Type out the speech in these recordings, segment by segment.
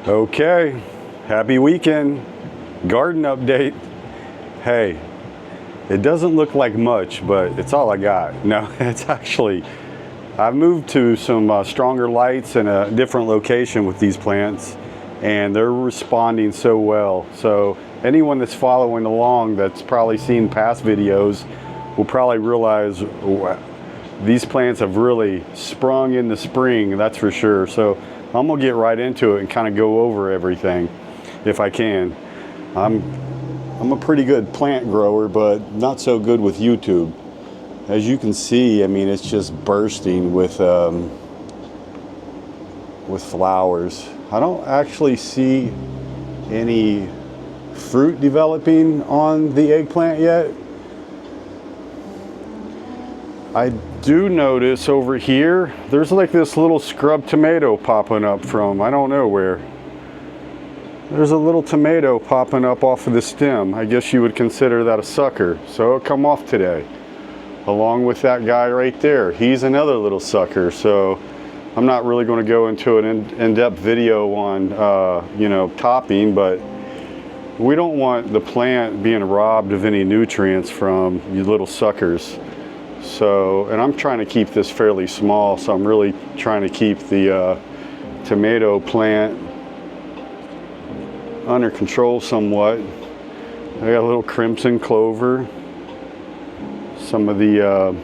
Okay, happy weekend. Garden update. Hey, it doesn't look like much, but it's all I got. No, it's actually, I've moved to some stronger lights in a different location with these plants, and they're responding so well. So anyone that's following along that's probably seen past videos will probably realize these plants have really sprung in the spring, that's for sure. So I'm gonna get right into it and kind of go over everything if I can. I'm a pretty good plant grower, but not so good with YouTube. As you can see, I mean, it's just bursting with flowers. I don't actually see any fruit developing on the eggplant yet. I do notice over here, there's like this little scrub tomato popping up from, I don't know where. There's a little tomato popping up off of the stem. I guess you would consider that a sucker. So it'll come off today. Along with that guy right there. He's another little sucker. So I'm not really going to go into an in-depth video on, topping, but we don't want the plant being robbed of any nutrients from you little suckers. So, and I'm trying to keep this fairly small, so I'm really trying to keep the tomato plant under control somewhat. I got a little crimson clover, some of the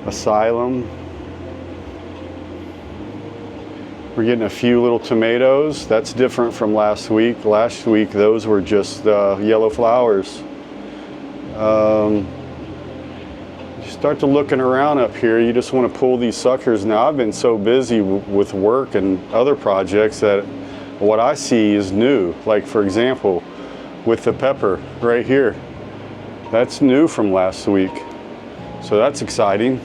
asylum. We're getting a few little tomatoes. That's different from last week. Last week those were just yellow flowers. Start to looking around up here, you just want to pull these suckers. Now I've been so busy with work and other projects that what I see is new. Like for example, with the pepper right here, that's new from last week. So that's exciting.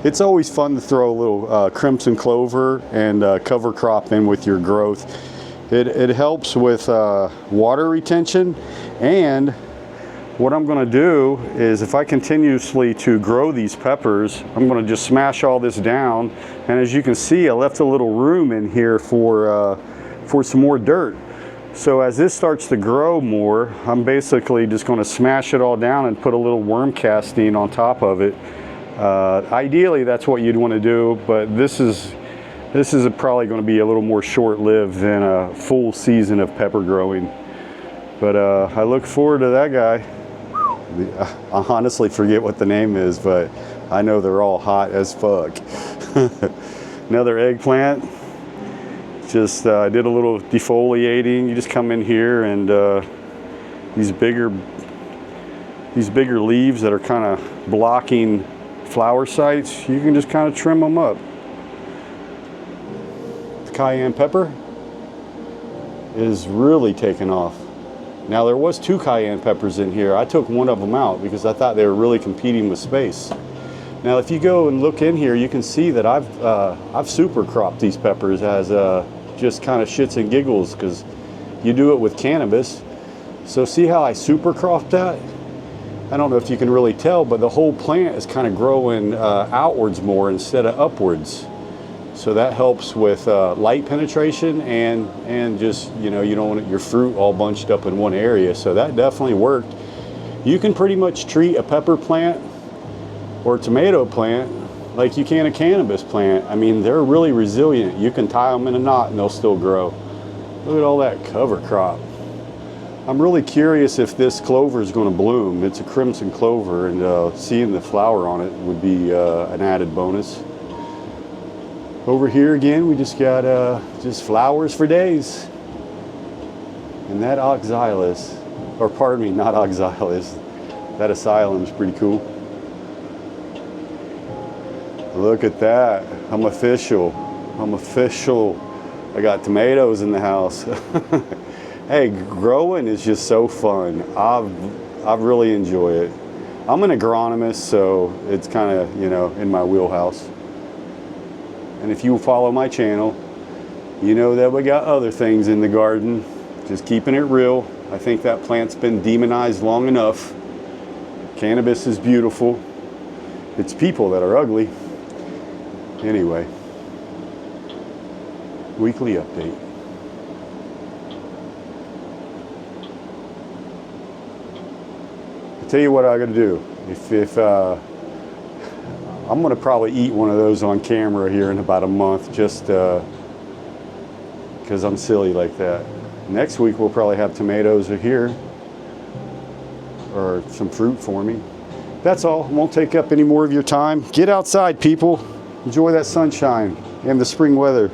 It's always fun to throw a little crimson clover and cover crop in with your growth. It helps with water retention, and what I'm going to do is, if I continuously to grow these peppers, I'm going to just smash all this down. And as you can see, I left a little room in here for some more dirt. So as this starts to grow more, I'm basically just going to smash it all down and put a little worm casting on top of it. Ideally, that's what you'd want to do, but this is probably going to be a little more short-lived than a full season of pepper growing. But I look forward to that guy. I honestly forget what the name is, but I know they're all hot as fuck. Another eggplant. Just did a little defoliating. You just come in here and these bigger leaves that are kind of blocking flower sites, you can just kind of trim them up. The cayenne pepper is really taking off. Now there was 2 cayenne peppers in here. I took one of them out because I thought they were really competing with space. Now if you go and look in here, you can see that I've super cropped these peppers as just kind of shits and giggles, because you do it with cannabis. So see how I super cropped that? I don't know if you can really tell, but the whole plant is kind of growing outwards more instead of upwards. So that helps with light penetration and just, you don't want your fruit all bunched up in one area. So that definitely worked. You can pretty much treat a pepper plant or a tomato plant like you can a cannabis plant. I mean, they're really resilient. You can tie them in a knot and they'll still grow. Look at all that cover crop. I'm really curious if this clover is going to bloom. It's a crimson clover, and seeing the flower on it would be an added bonus. Over here again, we just got just flowers for days. And that oxalis, or pardon me, not oxalis, that asylum is pretty cool. Look at that. I'm official. I got tomatoes in the house. Hey, growing is just so fun. I really enjoy it. I'm an agronomist, so it's kind of, in my wheelhouse. And if you follow my channel, you know that we got other things in the garden. Just keeping it real. I think that plant's been demonized long enough. Cannabis is beautiful. It's people that are ugly. Anyway. weekly update. I'll tell you what I gotta do. If I'm gonna probably eat one of those on camera here in about a month, just because I'm silly like that. Next week we'll probably have tomatoes here, or some fruit for me. That's all. Won't take up any more of your time. Get outside, people. Enjoy that sunshine and the spring weather.